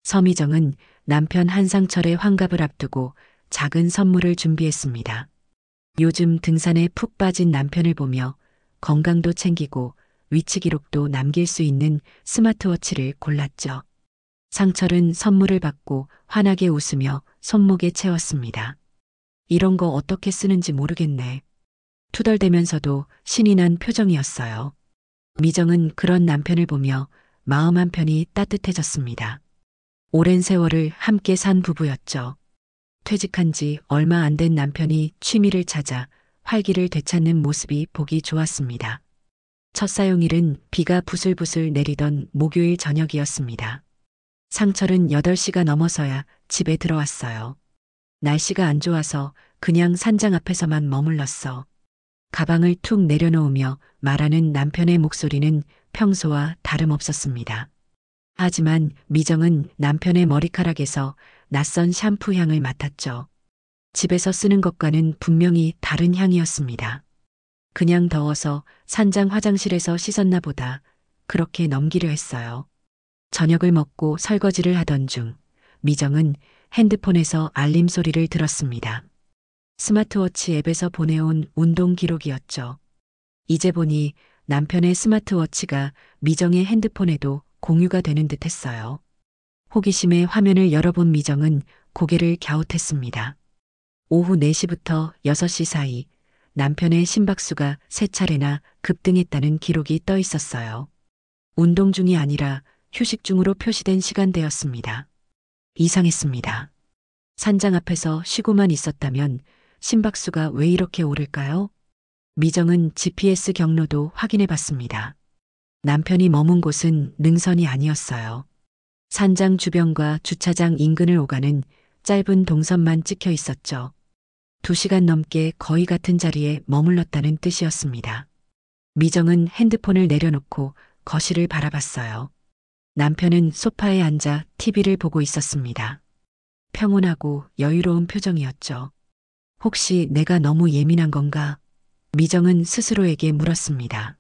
서미정은 남편 한상철의 환갑을 앞두고 작은 선물을 준비했습니다. 요즘 등산에 푹 빠진 남편을 보며 건강도 챙기고 위치 기록도 남길 수 있는 스마트워치를 골랐죠. 상철은 선물을 받고 환하게 웃으며 손목에 채웠습니다. 이런 거 어떻게 쓰는지 모르겠네. 투덜대면서도 신이 난 표정이었어요. 미정은 그런 남편을 보며 마음 한편이 따뜻해졌습니다. 오랜 세월을 함께 산 부부였죠. 퇴직한 지 얼마 안 된 남편이 취미를 찾아 활기를 되찾는 모습이 보기 좋았습니다. 첫 사용일은 비가 부슬부슬 내리던 목요일 저녁이었습니다. 상철은 8시가 넘어서야 집에 들어왔어요. 날씨가 안 좋아서 그냥 산장 앞에서만 머물렀어. 가방을 툭 내려놓으며 말하는 남편의 목소리는 평소와 다름없었습니다. 하지만 미정은 남편의 머리카락에서 낯선 샴푸 향을 맡았죠. 집에서 쓰는 것과는 분명히 다른 향이었습니다. 그냥 더워서 산장 화장실에서 씻었나 보다 그렇게 넘기려 했어요. 저녁을 먹고 설거지를 하던 중 미정은 핸드폰에서 알림 소리를 들었습니다. 스마트워치 앱에서 보내온 운동 기록이었죠. 이제 보니 남편의 스마트워치가 미정의 핸드폰에도 공유가 되는 듯 했어요. 호기심에 화면을 열어본 미정은 고개를 갸웃했습니다. 오후 4시부터 6시 사이 남편의 심박수가 3차례나 급등했다는 기록이 떠 있었어요. 운동 중이 아니라 휴식 중으로 표시된 시간대였습니다. 이상했습니다. 산장 앞에서 쉬고만 있었다면 심박수가 왜 이렇게 오를까요? 미정은 GPS 경로도 확인해 봤습니다. 남편이 머문 곳은 능선이 아니었어요. 산장 주변과 주차장 인근을 오가는 짧은 동선만 찍혀 있었죠. 2시간 넘게 거의 같은 자리에 머물렀다는 뜻이었습니다. 미정은 핸드폰을 내려놓고 거실을 바라봤어요. 남편은 소파에 앉아 TV를 보고 있었습니다. 평온하고 여유로운 표정이었죠. 혹시 내가 너무 예민한 건가? 미정은 스스로에게 물었습니다.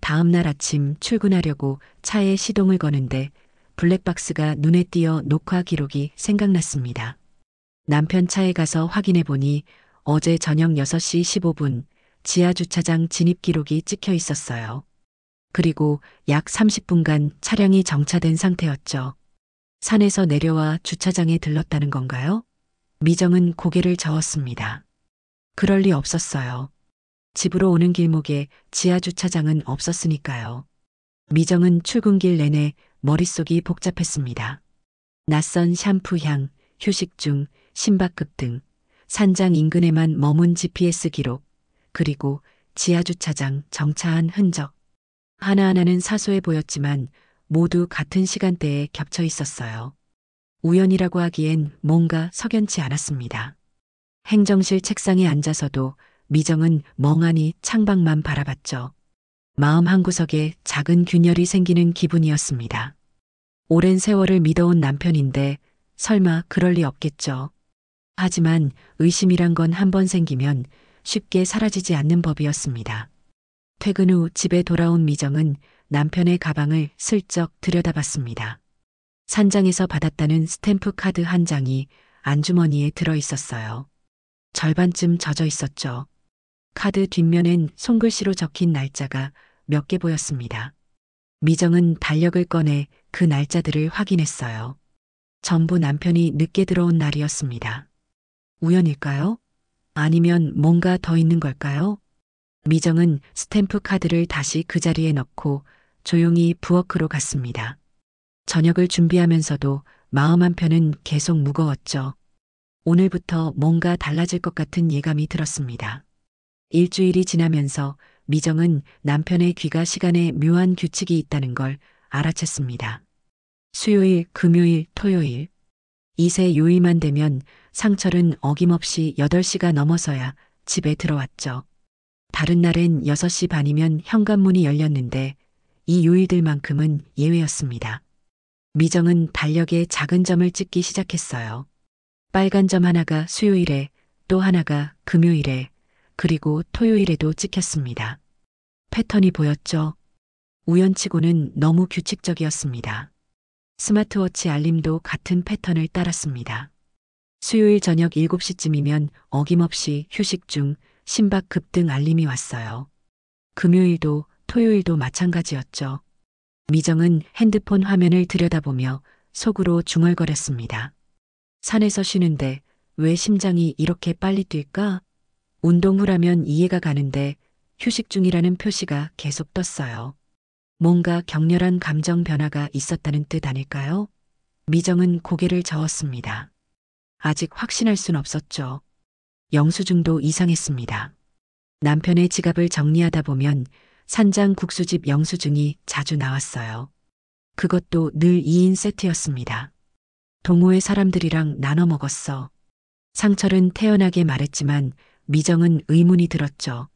다음 날 아침 출근하려고 차에 시동을 거는데 블랙박스가 눈에 띄어 녹화 기록이 생각났습니다. 남편 차에 가서 확인해 보니 어제 저녁 6시 15분 지하 주차장 진입 기록이 찍혀 있었어요. 그리고 약 30분간 차량이 정차된 상태였죠. 산에서 내려와 주차장에 들렀다는 건가요? 미정은 고개를 저었습니다. 그럴 리 없었어요. 집으로 오는 길목에 지하 주차장은 없었으니까요. 미정은 출근길 내내 머릿속이 복잡했습니다. 낯선 샴푸 향, 휴식 중, 심박급 등, 산장 인근에만 머문 GPS 기록, 그리고 지하 주차장 정차한 흔적. 하나하나는 사소해 보였지만 모두 같은 시간대에 겹쳐 있었어요. 우연이라고 하기엔 뭔가 석연치 않았습니다. 행정실 책상에 앉아서도 미정은 멍하니 창밖만 바라봤죠. 마음 한구석에 작은 균열이 생기는 기분이었습니다. 오랜 세월을 믿어온 남편인데 설마 그럴 리 없겠죠. 하지만 의심이란 건 한 번 생기면 쉽게 사라지지 않는 법이었습니다. 퇴근 후 집에 돌아온 미정은 남편의 가방을 슬쩍 들여다봤습니다. 산장에서 받았다는 스탬프 카드 한 장이 안주머니에 들어 있었어요. 절반쯤 젖어 있었죠. 카드 뒷면엔 손글씨로 적힌 날짜가 몇 개 보였습니다. 미정은 달력을 꺼내 그 날짜들을 확인했어요. 전부 남편이 늦게 들어온 날이었습니다. 우연일까요? 아니면 뭔가 더 있는 걸까요? 미정은 스탬프 카드를 다시 그 자리에 넣고 조용히 부엌으로 갔습니다. 저녁을 준비하면서도 마음 한편은 계속 무거웠죠. 오늘부터 뭔가 달라질 것 같은 예감이 들었습니다. 일주일이 지나면서 미정은 남편의 귀가 시간에 묘한 규칙이 있다는 걸 알아챘습니다. 수요일, 금요일, 토요일. 이세 요일만 되면 상철은 어김없이 8시가 넘어서야 집에 들어왔죠. 다른 날엔 6시 반이면 현관문이 열렸는데 이 요일들만큼은 예외였습니다. 미정은 달력에 작은 점을 찍기 시작했어요. 빨간 점 하나가 수요일에, 또 하나가 금요일에, 그리고 토요일에도 찍혔습니다. 패턴이 보였죠. 우연치고는 너무 규칙적이었습니다. 스마트워치 알림도 같은 패턴을 따랐습니다. 수요일 저녁 7시쯤이면 어김없이 휴식 중, 심박 급등 알림이 왔어요. 금요일도 토요일도 마찬가지였죠. 미정은 핸드폰 화면을 들여다보며 속으로 중얼거렸습니다. 산에서 쉬는데 왜 심장이 이렇게 빨리 뛸까? 운동 후라면 이해가 가는데 휴식 중이라는 표시가 계속 떴어요. 뭔가 격렬한 감정 변화가 있었다는 뜻 아닐까요? 미정은 고개를 저었습니다. 아직 확신할 순 없었죠. 영수증도 이상했습니다. 남편의 지갑을 정리하다 보면 산장 국수집 영수증이 자주 나왔어요. 그것도 늘 2인 세트였습니다. 동호회 사람들이랑 나눠 먹었어. 상철은 태연하게 말했지만 미정은 의문이 들었죠.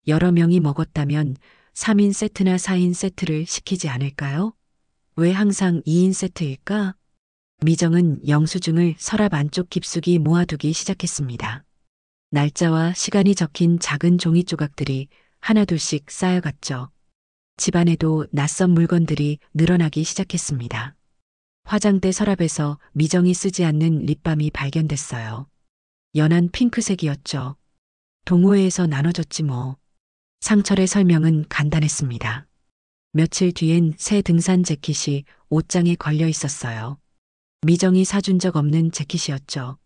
여러 명이 먹었다면 3인 세트나 4인 세트를 시키지 않을까요? 왜 항상 2인 세트일까? 미정은 영수증을 서랍 안쪽 깊숙이 모아두기 시작했습니다. 날짜와 시간이 적힌 작은 종이 조각들이 하나둘씩 쌓여갔죠. 집안에도 낯선 물건들이 늘어나기 시작했습니다. 화장대 서랍에서 미정이 쓰지 않는 립밤이 발견됐어요. 연한 핑크색이었죠. 동호회에서 나눠줬지 뭐. 상철의 설명은 간단했습니다. 며칠 뒤엔 새 등산 재킷이 옷장에 걸려 있었어요. 미정이 사준 적 없는 재킷이었죠.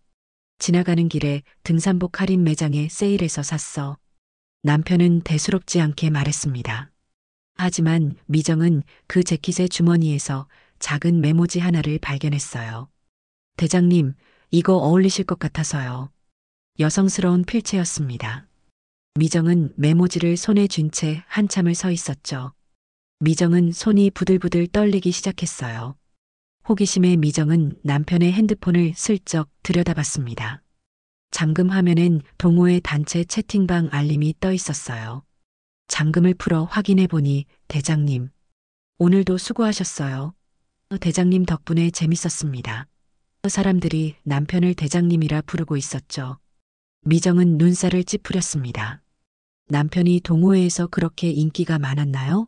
지나가는 길에 등산복 할인 매장에 세일해서 샀어. 남편은 대수롭지 않게 말했습니다. 하지만 미정은 그 재킷의 주머니에서 작은 메모지 하나를 발견했어요. 대장님, 이거 어울리실 것 같아서요. 여성스러운 필체였습니다. 미정은 메모지를 손에 쥔 채 한참을 서 있었죠. 미정은 손이 부들부들 떨리기 시작했어요. 호기심에 미정은 남편의 핸드폰을 슬쩍 들여다봤습니다. 잠금 화면엔 동호회 단체 채팅방 알림이 떠 있었어요. 잠금을 풀어 확인해 보니 대장님, 오늘도 수고하셨어요. 대장님 덕분에 재밌었습니다. 사람들이 남편을 대장님이라 부르고 있었죠. 미정은 눈살을 찌푸렸습니다. 남편이 동호회에서 그렇게 인기가 많았나요?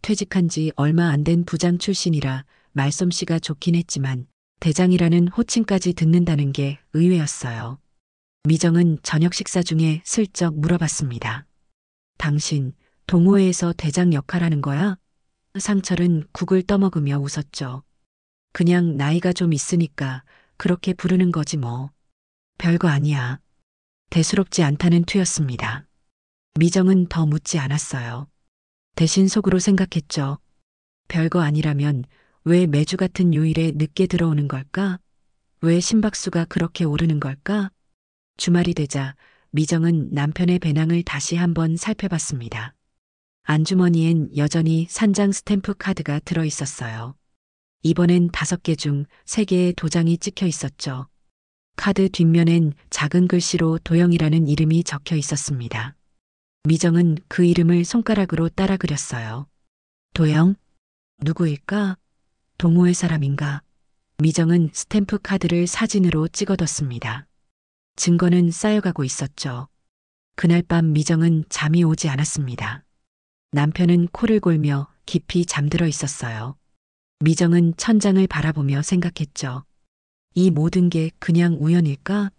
퇴직한 지 얼마 안 된 부장 출신이라 말솜씨가 좋긴 했지만 대장이라는 호칭까지 듣는다는 게 의외였어요. 미정은 저녁 식사 중에 슬쩍 물어봤습니다. 당신 동호회에서 대장 역할하는 거야? 상철은 국을 떠먹으며 웃었죠. 그냥 나이가 좀 있으니까 그렇게 부르는 거지 뭐. 별거 아니야. 대수롭지 않다는 투였습니다. 미정은 더 묻지 않았어요. 대신 속으로 생각했죠. 별거 아니라면 왜 매주 같은 요일에 늦게 들어오는 걸까? 왜 심박수가 그렇게 오르는 걸까? 주말이 되자 미정은 남편의 배낭을 다시 한번 살펴봤습니다. 안주머니엔 여전히 산장 스탬프 카드가 들어 있었어요. 이번엔 5개 중 3개의 도장이 찍혀 있었죠. 카드 뒷면엔 작은 글씨로 도영이라는 이름이 적혀 있었습니다. 미정은 그 이름을 손가락으로 따라 그렸어요. 도영? 누구일까? 동호회 사람인가? 미정은 스탬프 카드를 사진으로 찍어뒀습니다. 증거는 쌓여가고 있었죠. 그날 밤 미정은 잠이 오지 않았습니다. 남편은 코를 골며 깊이 잠들어 있었어요. 미정은 천장을 바라보며 생각했죠. 이 모든 게 그냥 우연일까?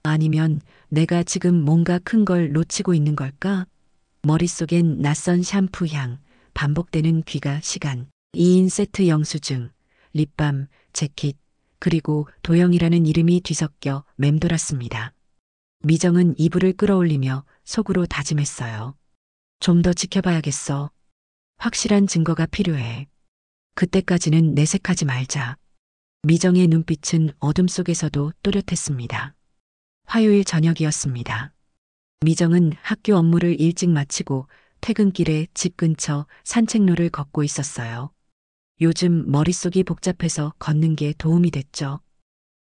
아니면 내가 지금 뭔가 큰 걸 놓치고 있는 걸까? 머릿속엔 낯선 샴푸 향, 반복되는 귀가 시간, 2인 세트 영수증, 립밤, 재킷, 그리고 도영이라는 이름이 뒤섞여 맴돌았습니다. 미정은 이불을 끌어올리며 속으로 다짐했어요. 좀 더 지켜봐야겠어. 확실한 증거가 필요해. 그때까지는 내색하지 말자. 미정의 눈빛은 어둠 속에서도 또렷했습니다. 화요일 저녁이었습니다. 미정은 학교 업무를 일찍 마치고 퇴근길에 집 근처 산책로를 걷고 있었어요. 요즘 머릿속이 복잡해서 걷는 게 도움이 됐죠.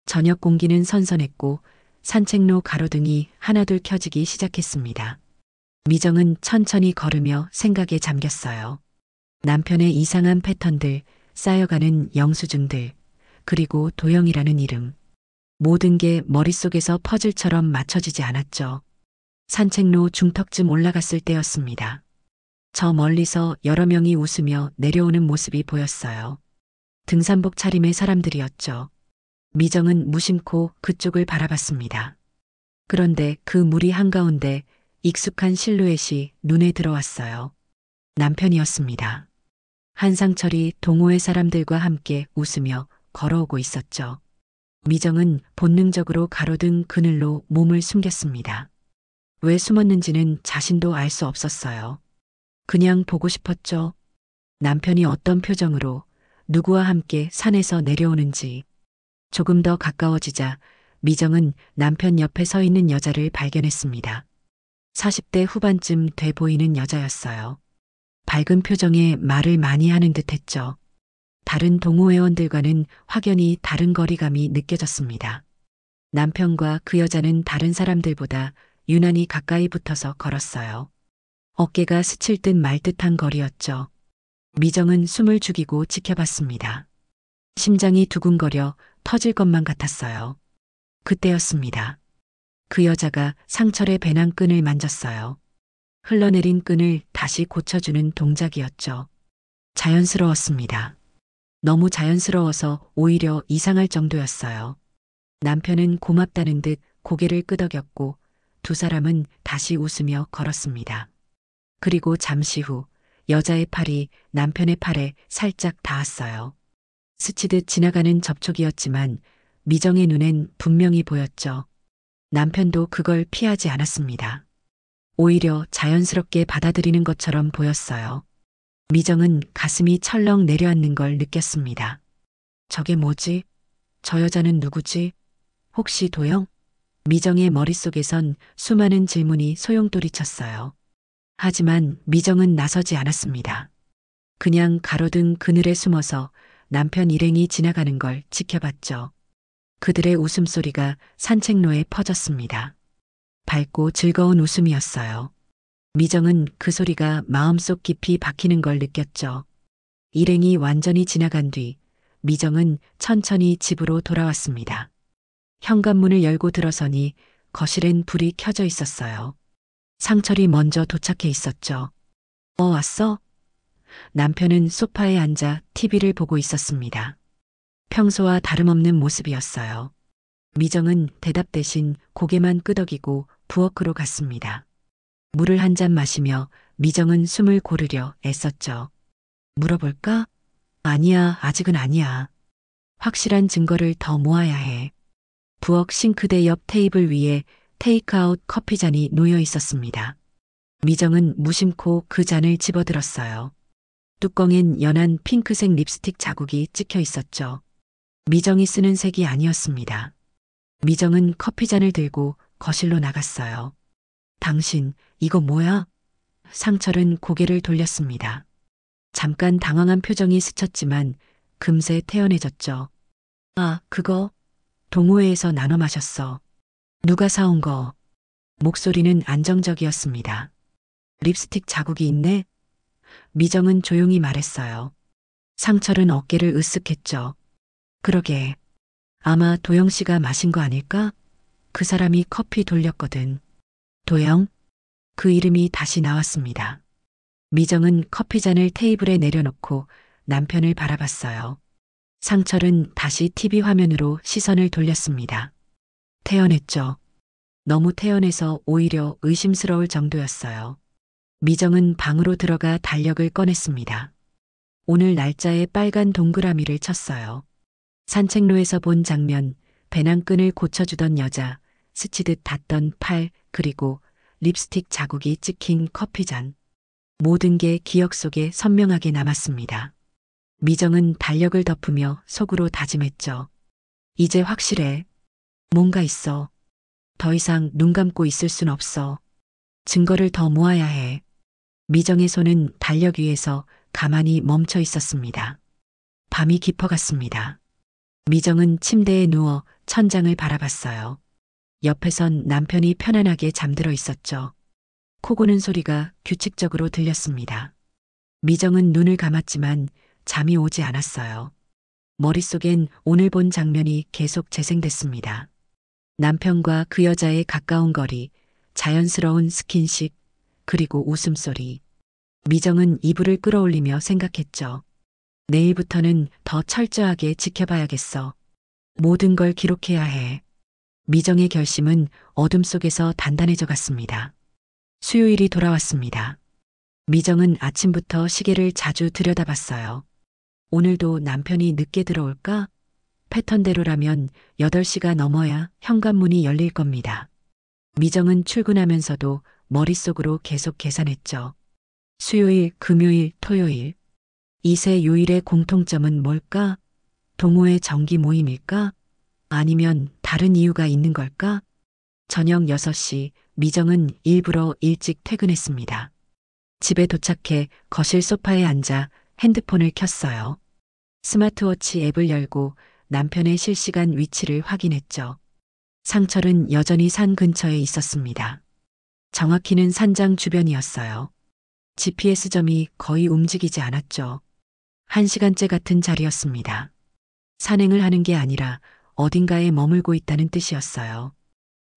저녁 공기는 선선했고 산책로 가로등이 하나둘 켜지기 시작했습니다. 미정은 천천히 걸으며 생각에 잠겼어요. 남편의 이상한 패턴들, 쌓여가는 영수증들, 그리고 도영이라는 이름. 모든 게 머릿속에서 퍼즐처럼 맞춰지지 않았죠. 산책로 중턱쯤 올라갔을 때였습니다. 저 멀리서 여러 명이 웃으며 내려오는 모습이 보였어요. 등산복 차림의 사람들이었죠. 미정은 무심코 그쪽을 바라봤습니다. 그런데 그 무리 한가운데 익숙한 실루엣이 눈에 들어왔어요. 남편이었습니다. 한상철이 동호회 사람들과 함께 웃으며 걸어오고 있었죠. 미정은 본능적으로 가로등 그늘로 몸을 숨겼습니다. 왜 숨었는지는 자신도 알 수 없었어요. 그냥 보고 싶었죠. 남편이 어떤 표정으로 누구와 함께 산에서 내려오는지. 조금 더 가까워지자 미정은 남편 옆에 서 있는 여자를 발견했습니다. 40대 후반쯤 돼 보이는 여자였어요. 밝은 표정에 말을 많이 하는 듯 했죠. 다른 동호회원들과는 확연히 다른 거리감이 느껴졌습니다. 남편과 그 여자는 다른 사람들보다 유난히 가까이 붙어서 걸었어요. 어깨가 스칠 듯 말 듯한 거리였죠. 미정은 숨을 죽이고 지켜봤습니다. 심장이 두근거려 터질 것만 같았어요. 그때였습니다. 그 여자가 상철의 배낭끈을 만졌어요. 흘러내린 끈을 다시 고쳐주는 동작이었죠. 자연스러웠습니다. 너무 자연스러워서 오히려 이상할 정도였어요. 남편은 고맙다는 듯 고개를 끄덕였고 두 사람은 다시 웃으며 걸었습니다. 그리고 잠시 후 여자의 팔이 남편의 팔에 살짝 닿았어요. 스치듯 지나가는 접촉이었지만 미정의 눈엔 분명히 보였죠. 남편도 그걸 피하지 않았습니다. 오히려 자연스럽게 받아들이는 것처럼 보였어요. 미정은 가슴이 철렁 내려앉는 걸 느꼈습니다. 저게 뭐지? 저 여자는 누구지? 혹시 도영? 미정의 머릿속에선 수많은 질문이 소용돌이쳤어요. 하지만 미정은 나서지 않았습니다. 그냥 가로등 그늘에 숨어서 남편 일행이 지나가는 걸 지켜봤죠. 그들의 웃음소리가 산책로에 퍼졌습니다. 밝고 즐거운 웃음이었어요. 미정은 그 소리가 마음속 깊이 박히는 걸 느꼈죠. 일행이 완전히 지나간 뒤 미정은 천천히 집으로 돌아왔습니다. 현관문을 열고 들어서니 거실엔 불이 켜져 있었어요. 상철이 먼저 도착해 있었죠. 왔어? 남편은 소파에 앉아 TV를 보고 있었습니다. 평소와 다름없는 모습이었어요. 미정은 대답 대신 고개만 끄덕이고 부엌으로 갔습니다. 물을 한 잔 마시며 미정은 숨을 고르려 애썼죠. 물어볼까? 아니야, 아직은 아니야. 확실한 증거를 더 모아야 해. 부엌 싱크대 옆 테이블 위에 테이크아웃 커피잔이 놓여 있었습니다. 미정은 무심코 그 잔을 집어들었어요. 뚜껑엔 연한 핑크색 립스틱 자국이 찍혀 있었죠. 미정이 쓰는 색이 아니었습니다. 미정은 커피잔을 들고 거실로 나갔어요. 당신, 이거 뭐야? 상철은 고개를 돌렸습니다. 잠깐 당황한 표정이 스쳤지만 금세 태연해졌죠. 아, 그거 동호회에서 나눠 마셨어. 누가 사온 거? 목소리는 안정적이었습니다. 립스틱 자국이 있네? 미정은 조용히 말했어요. 상철은 어깨를 으쓱했죠. 그러게. 아마 도영 씨가 마신 거 아닐까? 그 사람이 커피 돌렸거든. 도영? 그 이름이 다시 나왔습니다. 미정은 커피잔을 테이블에 내려놓고 남편을 바라봤어요. 상철은 다시 TV 화면으로 시선을 돌렸습니다. 태연했죠. 너무 태연해서 오히려 의심스러울 정도였어요. 미정은 방으로 들어가 달력을 꺼냈습니다. 오늘 날짜에 빨간 동그라미를 쳤어요. 산책로에서 본 장면, 배낭끈을 고쳐주던 여자, 스치듯 닿던 팔, 그리고 립스틱 자국이 찍힌 커피잔. 모든 게 기억 속에 선명하게 남았습니다. 미정은 달력을 덮으며 속으로 다짐했죠. 이제 확실해. 뭔가 있어. 더 이상 눈 감고 있을 순 없어. 증거를 더 모아야 해. 미정의 손은 달력 위에서 가만히 멈춰 있었습니다. 밤이 깊어갔습니다. 미정은 침대에 누워 천장을 바라봤어요. 옆에선 남편이 편안하게 잠들어 있었죠. 코 고는 소리가 규칙적으로 들렸습니다. 미정은 눈을 감았지만 잠이 오지 않았어요. 머릿속엔 오늘 본 장면이 계속 재생됐습니다. 남편과 그 여자의 가까운 거리, 자연스러운 스킨십, 그리고 웃음소리. 미정은 이불을 끌어올리며 생각했죠. 내일부터는 더 철저하게 지켜봐야겠어. 모든 걸 기록해야 해. 미정의 결심은 어둠 속에서 단단해져 갔습니다. 수요일이 돌아왔습니다. 미정은 아침부터 시계를 자주 들여다봤어요. 오늘도 남편이 늦게 들어올까? 패턴대로라면 8시가 넘어야 현관문이 열릴 겁니다. 미정은 출근하면서도 머릿속으로 계속 계산했죠. 수요일, 금요일, 토요일. 이 세 요일의 공통점은 뭘까? 동호회 정기 모임일까? 아니면 다른 이유가 있는 걸까? 저녁 6시 미정은 일부러 일찍 퇴근했습니다. 집에 도착해 거실 소파에 앉아 핸드폰을 켰어요. 스마트워치 앱을 열고 남편의 실시간 위치를 확인했죠. 상철은 여전히 산 근처에 있었습니다. 정확히는 산장 주변이었어요. GPS점이 거의 움직이지 않았죠. 1시간째 같은 자리였습니다. 산행을 하는 게 아니라 어딘가에 머물고 있다는 뜻이었어요.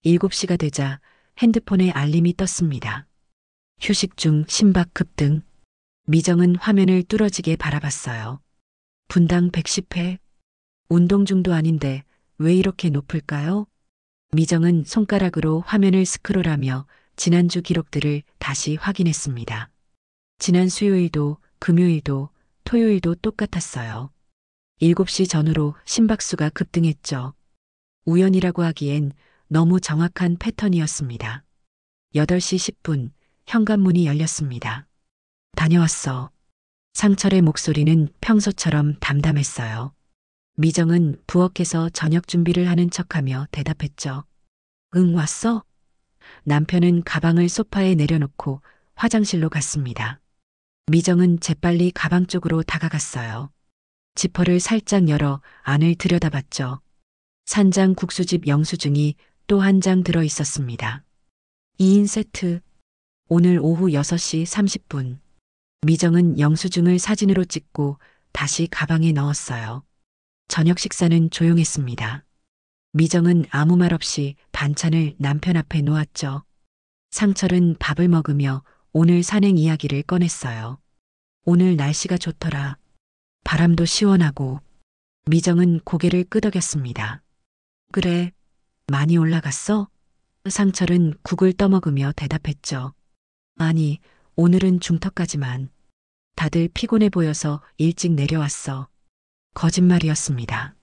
7시가 되자 핸드폰에 알림이 떴습니다. 휴식 중 심박 급등. 미정은 화면을 뚫어지게 바라봤어요. 분당 110회. 운동 중도 아닌데 왜 이렇게 높을까요? 미정은 손가락으로 화면을 스크롤하며 지난주 기록들을 다시 확인했습니다. 지난 수요일도 금요일도 토요일도 똑같았어요. 7시 전후로 심박수가 급등했죠. 우연이라고 하기엔 너무 정확한 패턴이었습니다. 8시 10분 현관문이 열렸습니다. 다녀왔어. 상철의 목소리는 평소처럼 담담했어요. 미정은 부엌에서 저녁 준비를 하는 척하며 대답했죠. 응, 왔어? 남편은 가방을 소파에 내려놓고 화장실로 갔습니다. 미정은 재빨리 가방 쪽으로 다가갔어요. 지퍼를 살짝 열어 안을 들여다봤죠. 산장 국수집 영수증이 또 한 장 들어 있었습니다. 2인 세트. 오늘 오후 6시 30분. 미정은 영수증을 사진으로 찍고 다시 가방에 넣었어요. 저녁 식사는 조용했습니다. 미정은 아무 말 없이 반찬을 남편 앞에 놓았죠. 상철은 밥을 먹으며 오늘 산행 이야기를 꺼냈어요. 오늘 날씨가 좋더라. 바람도 시원하고. 미정은 고개를 끄덕였습니다. 그래, 많이 올라갔어? 상철은 국을 떠먹으며 대답했죠. 아니, 오늘은 중턱까지만. 다들 피곤해 보여서 일찍 내려왔어. 거짓말이었습니다.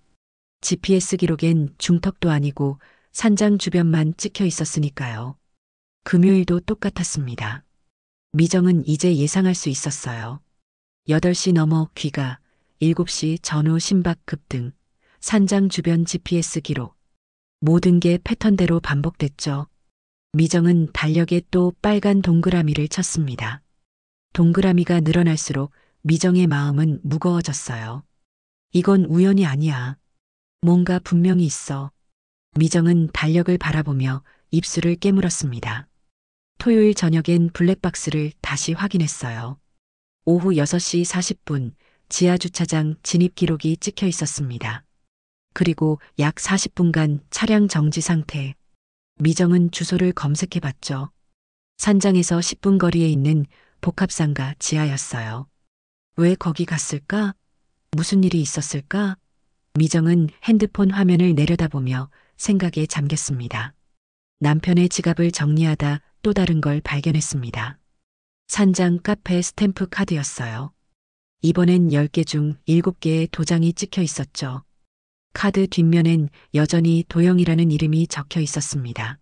GPS 기록엔 중턱도 아니고 산장 주변만 찍혀 있었으니까요. 금요일도 똑같았습니다. 미정은 이제 예상할 수 있었어요. 8시 넘어 귀가, 7시 전후 심박 급등, 산장 주변 GPS 기록. 모든 게 패턴대로 반복됐죠. 미정은 달력에 또 빨간 동그라미를 쳤습니다. 동그라미가 늘어날수록 미정의 마음은 무거워졌어요. 이건 우연이 아니야. 뭔가 분명히 있어. 미정은 달력을 바라보며 입술을 깨물었습니다. 토요일 저녁엔 블랙박스를 다시 확인했어요. 오후 6시 40분 지하주차장 진입 기록이 찍혀 있었습니다. 그리고 약 40분간 차량 정지 상태. 미정은 주소를 검색해 봤죠. 산장에서 10분 거리에 있는 복합상가 지하였어요. 왜 거기 갔을까? 무슨 일이 있었을까? 미정은 핸드폰 화면을 내려다보며 생각에 잠겼습니다. 남편의 지갑을 정리하다 또 다른 걸 발견했습니다. 산장 카페 스탬프 카드였어요. 이번엔 10개 중 7개의 도장이 찍혀 있었죠. 카드 뒷면엔 여전히 도영이라는 이름이 적혀 있었습니다.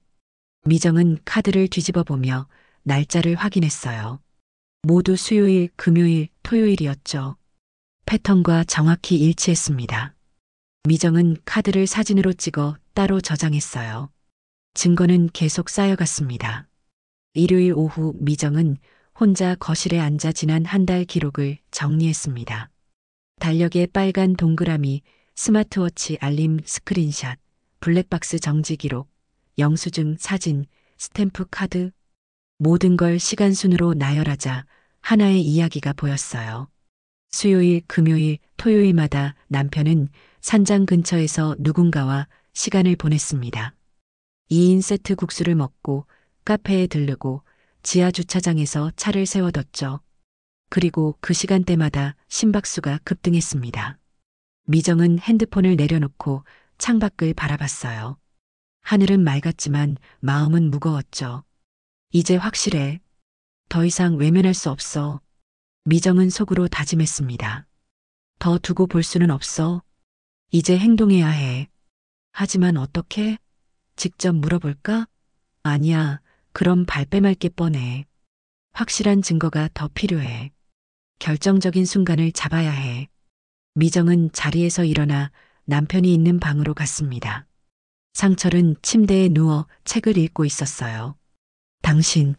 미정은 카드를 뒤집어 보며 날짜를 확인했어요. 모두 수요일, 금요일, 토요일이었죠. 패턴과 정확히 일치했습니다. 미정은 카드를 사진으로 찍어 따로 저장했어요. 증거는 계속 쌓여갔습니다. 일요일 오후 미정은 혼자 거실에 앉아 지난 한 달 기록을 정리했습니다. 달력에 빨간 동그라미, 스마트워치 알림 스크린샷, 블랙박스 정지 기록, 영수증 사진, 스탬프 카드. 모든 걸 시간순으로 나열하자 하나의 이야기가 보였어요. 수요일, 금요일, 토요일마다 남편은 산장 근처에서 누군가와 시간을 보냈습니다. 2인 세트 국수를 먹고 카페에 들르고 지하 주차장에서 차를 세워뒀죠. 그리고 그 시간대마다 심박수가 급등했습니다. 미정은 핸드폰을 내려놓고 창밖을 바라봤어요. 하늘은 맑았지만 마음은 무거웠죠. 이제 확실해. 더 이상 외면할 수 없어. 미정은 속으로 다짐했습니다. 더 두고 볼 수는 없어. 이제 행동해야 해. 하지만 어떻게? 직접 물어볼까? 아니야. 그럼 발뺌할 게 뻔해. 확실한 증거가 더 필요해. 결정적인 순간을 잡아야 해. 미정은 자리에서 일어나 남편이 있는 방으로 갔습니다. 상철은 침대에 누워 책을 읽고 있었어요. 당신.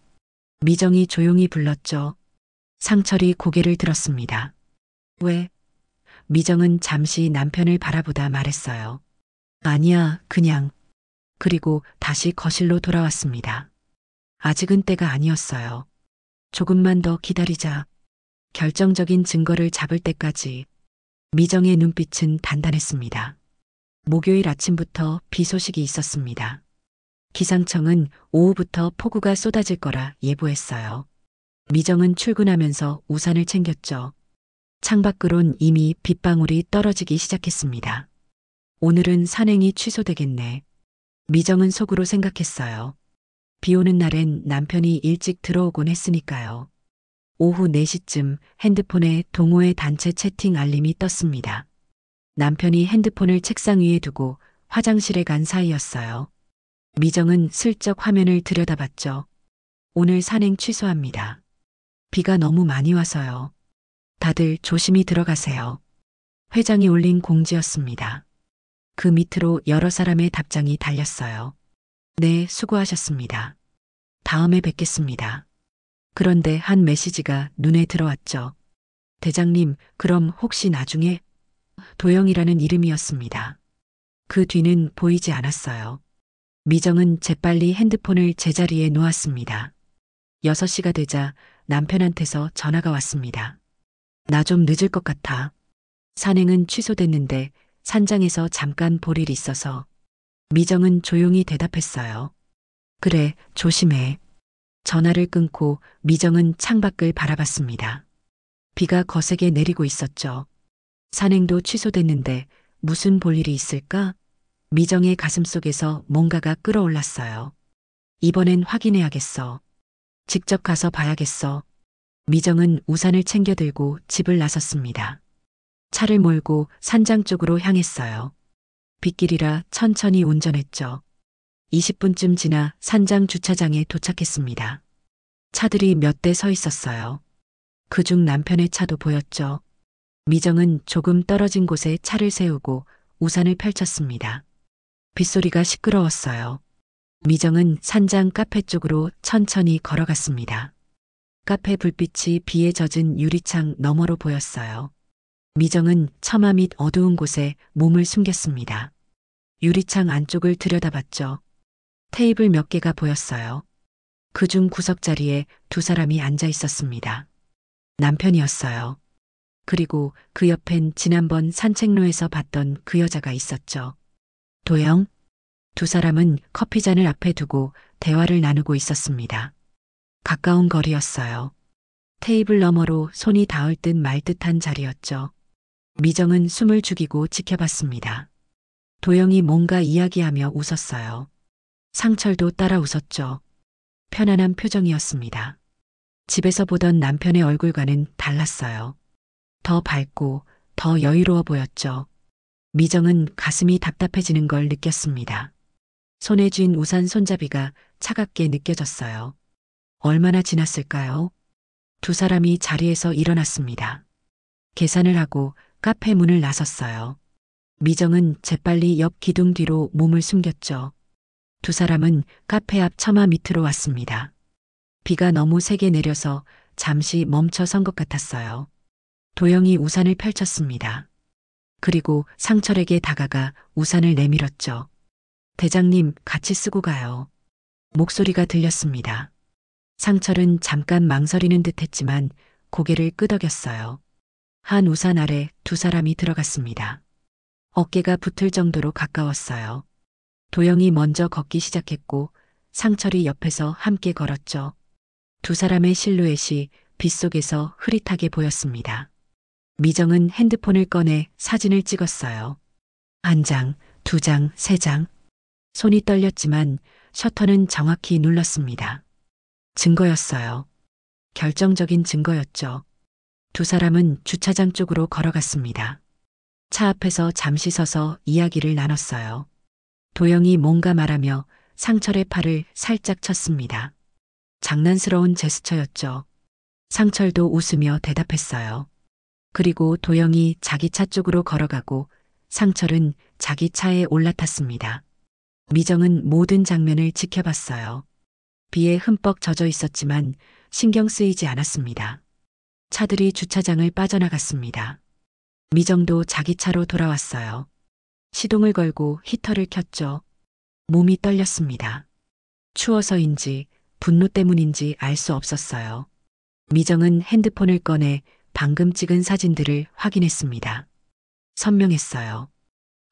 미정이 조용히 불렀죠. 상철이 고개를 들었습니다. 왜? 미정은 잠시 남편을 바라보다 말했어요. 아니야, 그냥. 그리고 다시 거실로 돌아왔습니다. 아직은 때가 아니었어요. 조금만 더 기다리자. 결정적인 증거를 잡을 때까지. 미정의 눈빛은 단단했습니다. 목요일 아침부터 비 소식이 있었습니다. 기상청은 오후부터 폭우가 쏟아질 거라 예보했어요. 미정은 출근하면서 우산을 챙겼죠. 창밖으론 이미 빗방울이 떨어지기 시작했습니다. 오늘은 산행이 취소되겠네. 미정은 속으로 생각했어요. 비 오는 날엔 남편이 일찍 들어오곤 했으니까요. 오후 4시쯤 핸드폰에 동호회 단체 채팅 알림이 떴습니다. 남편이 핸드폰을 책상 위에 두고 화장실에 간 사이였어요. 미정은 슬쩍 화면을 들여다봤죠. 오늘 산행 취소합니다. 비가 너무 많이 와서요. 다들 조심히 들어가세요. 회장이 올린 공지였습니다. 그 밑으로 여러 사람의 답장이 달렸어요. 네, 수고하셨습니다. 다음에 뵙겠습니다. 그런데 한 메시지가 눈에 들어왔죠. 대장님, 그럼 혹시 나중에? 도영이라는 이름이었습니다. 그 뒤는 보이지 않았어요. 미정은 재빨리 핸드폰을 제자리에 놓았습니다. 6시가 되자 남편한테서 전화가 왔습니다. 나 좀 늦을 것 같아. 산행은 취소됐는데 산장에서 잠깐 볼 일 있어서. 미정은 조용히 대답했어요. 그래, 조심해. 전화를 끊고 미정은 창밖을 바라봤습니다. 비가 거세게 내리고 있었죠. 산행도 취소됐는데 무슨 볼 일이 있을까? 미정의 가슴속에서 뭔가가 끓어올랐어요. 이번엔 확인해야겠어. 직접 가서 봐야겠어. 미정은 우산을 챙겨 들고 집을 나섰습니다. 차를 몰고 산장 쪽으로 향했어요. 빗길이라 천천히 운전했죠. 20분쯤 지나 산장 주차장에 도착했습니다. 차들이 몇 대 서 있었어요. 그중 남편의 차도 보였죠. 미정은 조금 떨어진 곳에 차를 세우고 우산을 펼쳤습니다. 빗소리가 시끄러웠어요. 미정은 산장 카페 쪽으로 천천히 걸어갔습니다. 카페 불빛이 비에 젖은 유리창 너머로 보였어요. 미정은 처마 밑 어두운 곳에 몸을 숨겼습니다. 유리창 안쪽을 들여다봤죠. 테이블 몇 개가 보였어요. 그중 구석자리에 두 사람이 앉아 있었습니다. 남편이었어요. 그리고 그 옆엔 지난번 산책로에서 봤던 그 여자가 있었죠. 도영? 두 사람은 커피잔을 앞에 두고 대화를 나누고 있었습니다. 가까운 거리였어요. 테이블 너머로 손이 닿을 듯 말 듯한 자리였죠. 미정은 숨을 죽이고 지켜봤습니다. 도영이 뭔가 이야기하며 웃었어요. 상철도 따라 웃었죠. 편안한 표정이었습니다. 집에서 보던 남편의 얼굴과는 달랐어요. 더 밝고 더 여유로워 보였죠. 미정은 가슴이 답답해지는 걸 느꼈습니다. 손에 쥔 우산 손잡이가 차갑게 느껴졌어요. 얼마나 지났을까요? 두 사람이 자리에서 일어났습니다. 계산을 하고 카페 문을 나섰어요. 미정은 재빨리 옆 기둥 뒤로 몸을 숨겼죠. 두 사람은 카페 앞 처마 밑으로 왔습니다. 비가 너무 세게 내려서 잠시 멈춰 선 것 같았어요. 도영이 우산을 펼쳤습니다. 그리고 상철에게 다가가 우산을 내밀었죠. 대장님, 같이 쓰고 가요. 목소리가 들렸습니다. 상철은 잠깐 망설이는 듯 했지만 고개를 끄덕였어요. 한 우산 아래 두 사람이 들어갔습니다. 어깨가 붙을 정도로 가까웠어요. 도영이 먼저 걷기 시작했고 상철이 옆에서 함께 걸었죠. 두 사람의 실루엣이 빛 속에서 흐릿하게 보였습니다. 미정은 핸드폰을 꺼내 사진을 찍었어요. 한 장, 두 장, 세 장. 손이 떨렸지만 셔터는 정확히 눌렀습니다. 증거였어요. 결정적인 증거였죠. 두 사람은 주차장 쪽으로 걸어갔습니다. 차 앞에서 잠시 서서 이야기를 나눴어요. 도영이 뭔가 말하며 상철의 팔을 살짝 쳤습니다. 장난스러운 제스처였죠. 상철도 웃으며 대답했어요. 그리고 도영이 자기 차 쪽으로 걸어가고 상철은 자기 차에 올라탔습니다. 미정은 모든 장면을 지켜봤어요. 비에 흠뻑 젖어 있었지만 신경 쓰이지 않았습니다. 차들이 주차장을 빠져나갔습니다. 미정도 자기 차로 돌아왔어요. 시동을 걸고 히터를 켰죠. 몸이 떨렸습니다. 추워서인지 분노 때문인지 알 수 없었어요. 미정은 핸드폰을 꺼내 방금 찍은 사진들을 확인했습니다. 선명했어요.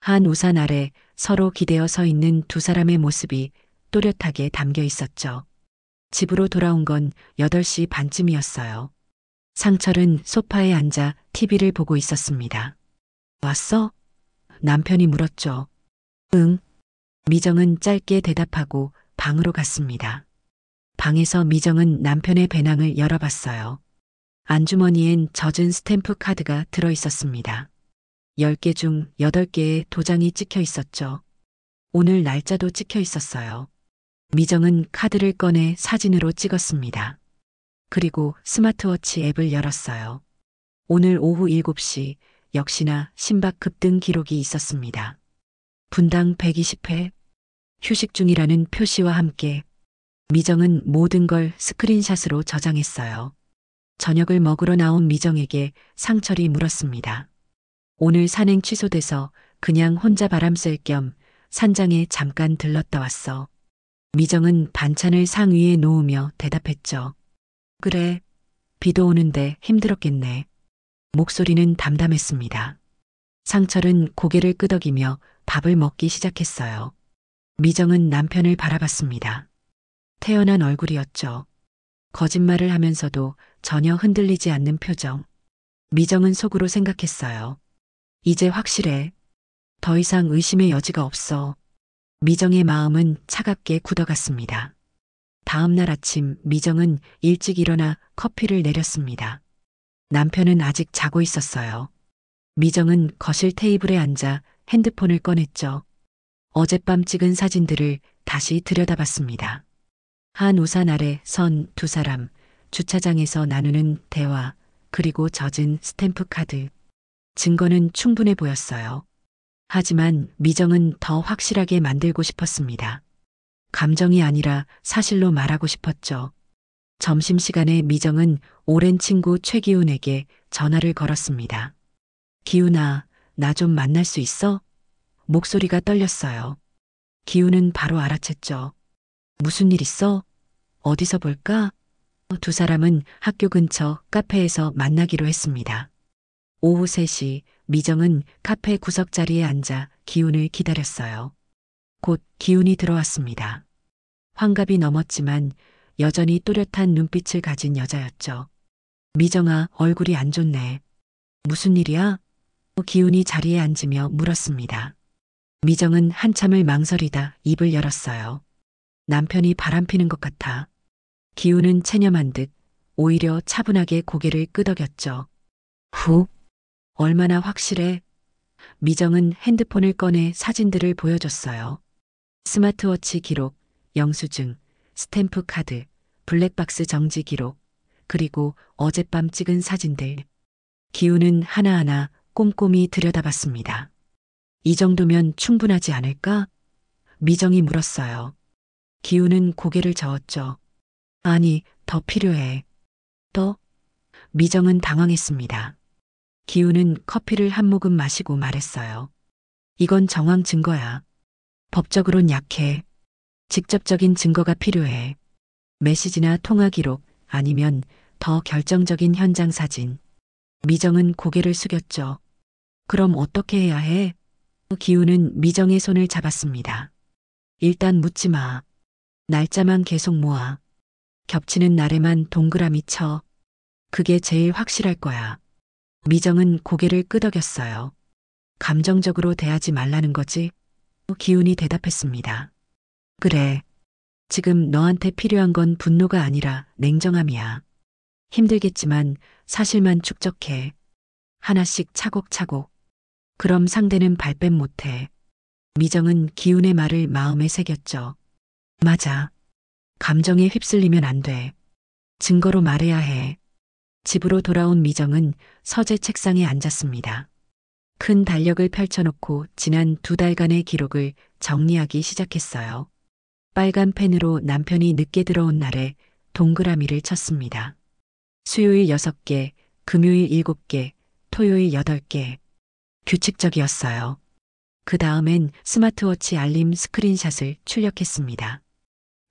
한 우산 아래 서로 기대어 서 있는 두 사람의 모습이 또렷하게 담겨 있었죠. 집으로 돌아온 건 8시 반쯤이었어요. 상철은 소파에 앉아 TV를 보고 있었습니다. 왔어? 남편이 물었죠. 응. 미정은 짧게 대답하고 방으로 갔습니다. 방에서 미정은 남편의 배낭을 열어봤어요. 안주머니엔 젖은 스탬프 카드가 들어 있었습니다. 10개 중 8개의 도장이 찍혀 있었죠. 오늘 날짜도 찍혀 있었어요. 미정은 카드를 꺼내 사진으로 찍었습니다. 그리고 스마트워치 앱을 열었어요. 오늘 오후 7시 역시나 심박 급등 기록이 있었습니다. 분당 120회 휴식 중이라는 표시와 함께 미정은 모든 걸 스크린샷으로 저장했어요. 저녁을 먹으러 나온 미정에게 상철이 물었습니다. 오늘 산행 취소돼서 그냥 혼자 바람 쐴 겸 산장에 잠깐 들렀다 왔어. 미정은 반찬을 상 위에 놓으며 대답했죠. 그래, 비도 오는데 힘들었겠네. 목소리는 담담했습니다. 상철은 고개를 끄덕이며 밥을 먹기 시작했어요. 미정은 남편을 바라봤습니다. 태연한 얼굴이었죠. 거짓말을 하면서도 전혀 흔들리지 않는 표정. 미정은 속으로 생각했어요. 이제 확실해. 더 이상 의심의 여지가 없어. 미정의 마음은 차갑게 굳어갔습니다. 다음 날 아침 미정은 일찍 일어나 커피를 내렸습니다. 남편은 아직 자고 있었어요. 미정은 거실 테이블에 앉아 핸드폰을 꺼냈죠. 어젯밤 찍은 사진들을 다시 들여다봤습니다. 한 우산 아래 선 두 사람, 주차장에서 나누는 대화, 그리고 젖은 스탬프 카드. 증거는 충분해 보였어요. 하지만 미정은 더 확실하게 만들고 싶었습니다. 감정이 아니라 사실로 말하고 싶었죠. 점심시간에 미정은 오랜 친구 최기훈에게 전화를 걸었습니다. 기훈아, 나 좀 만날 수 있어? 목소리가 떨렸어요. 기훈은 바로 알아챘죠. 무슨 일 있어? 어디서 볼까? 두 사람은 학교 근처 카페에서 만나기로 했습니다. 오후 3시 미정은 카페 구석 자리에 앉아 기훈을 기다렸어요. 곧 기훈이 들어왔습니다. 환갑이 넘었지만 여전히 또렷한 눈빛을 가진 여자였죠. 미정아, 얼굴이 안 좋네. 무슨 일이야? 기훈이 자리에 앉으며 물었습니다. 미정은 한참을 망설이다 입을 열었어요. 남편이 바람피는 것 같아. 기훈은 체념한 듯 오히려 차분하게 고개를 끄덕였죠. 후, 얼마나 확실해? 미정은 핸드폰을 꺼내 사진들을 보여줬어요. 스마트워치 기록, 영수증, 스탬프 카드, 블랙박스 정지 기록, 그리고 어젯밤 찍은 사진들. 기훈은 하나하나 꼼꼼히 들여다봤습니다. 이 정도면 충분하지 않을까? 미정이 물었어요. 기훈은 고개를 저었죠. 아니, 더 필요해. 또? 미정은 당황했습니다. 기훈은 커피를 한 모금 마시고 말했어요. 이건 정황 증거야. 법적으론 약해. 직접적인 증거가 필요해. 메시지나 통화 기록 아니면 더 결정적인 현장 사진. 미정은 고개를 숙였죠. 그럼 어떻게 해야 해? 기훈은 미정의 손을 잡았습니다. 일단 묻지 마. 날짜만 계속 모아. 겹치는 날에만 동그라미 쳐. 그게 제일 확실할 거야. 미정은 고개를 끄덕였어요. 감정적으로 대하지 말라는 거지? 기훈이 대답했습니다. 그래. 지금 너한테 필요한 건 분노가 아니라 냉정함이야. 힘들겠지만 사실만 축적해. 하나씩 차곡차곡. 그럼 상대는 발뺌 못해. 미정은 기훈의 말을 마음에 새겼죠. 맞아. 감정에 휩쓸리면 안 돼. 증거로 말해야 해. 집으로 돌아온 미정은 서재 책상에 앉았습니다. 큰 달력을 펼쳐놓고 지난 2달간의 기록을 정리하기 시작했어요. 빨간 펜으로 남편이 늦게 들어온 날에 동그라미를 쳤습니다. 수요일 6개, 금요일 7개, 토요일 8개. 규칙적이었어요. 그 다음엔 스마트워치 알림 스크린샷을 출력했습니다.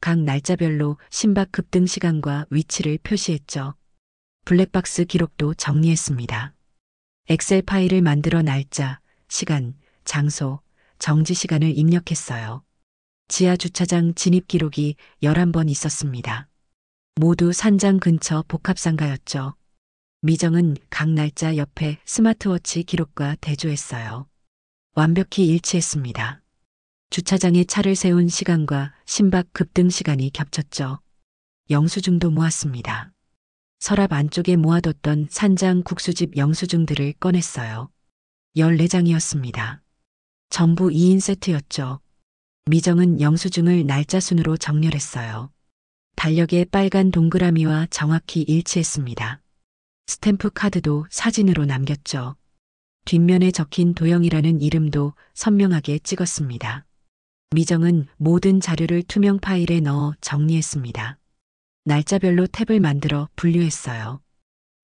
각 날짜별로 심박 급등 시간과 위치를 표시했죠. 블랙박스 기록도 정리했습니다. 엑셀 파일을 만들어 날짜, 시간, 장소, 정지 시간을 입력했어요. 지하 주차장 진입 기록이 11번 있었습니다. 모두 산장 근처 복합상가였죠. 미정은 각 날짜 옆에 스마트워치 기록과 대조했어요. 완벽히 일치했습니다. 주차장에 차를 세운 시간과 심박 급등 시간이 겹쳤죠. 영수증도 모았습니다. 서랍 안쪽에 모아뒀던 산장 국수집 영수증들을 꺼냈어요. 14장이었습니다. 전부 2인 세트였죠. 미정은 영수증을 날짜 순으로 정렬했어요. 달력에 빨간 동그라미와 정확히 일치했습니다. 스탬프 카드도 사진으로 남겼죠. 뒷면에 적힌 도영이라는 이름도 선명하게 찍었습니다. 미정은 모든 자료를 투명 파일에 넣어 정리했습니다. 날짜별로 탭을 만들어 분류했어요.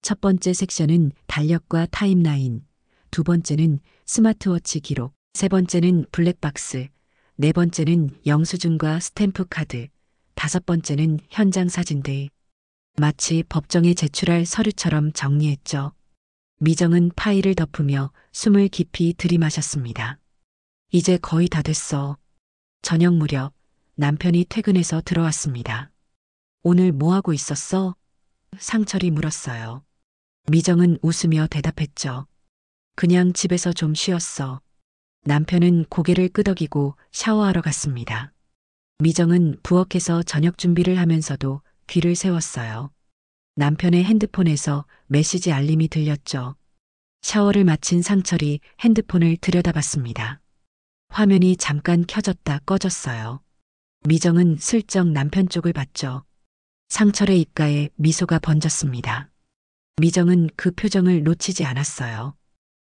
첫 번째 섹션은 달력과 타임라인, 두 번째는 스마트워치 기록, 세 번째는 블랙박스, 네 번째는 영수증과 스탬프 카드, 다섯 번째는 현장 사진들. 마치 법정에 제출할 서류처럼 정리했죠. 미정은 파일을 덮으며 숨을 깊이 들이마셨습니다. 이제 거의 다 됐어. 저녁 무렵 남편이 퇴근해서 들어왔습니다. 오늘 뭐 하고 있었어? 상철이 물었어요. 미정은 웃으며 대답했죠. 그냥 집에서 좀 쉬었어. 남편은 고개를 끄덕이고 샤워하러 갔습니다. 미정은 부엌에서 저녁 준비를 하면서도 귀를 세웠어요. 남편의 핸드폰에서 메시지 알림이 들렸죠. 샤워를 마친 상철이 핸드폰을 들여다봤습니다. 화면이 잠깐 켜졌다 꺼졌어요. 미정은 슬쩍 남편 쪽을 봤죠. 상철의 입가에 미소가 번졌습니다. 미정은 그 표정을 놓치지 않았어요.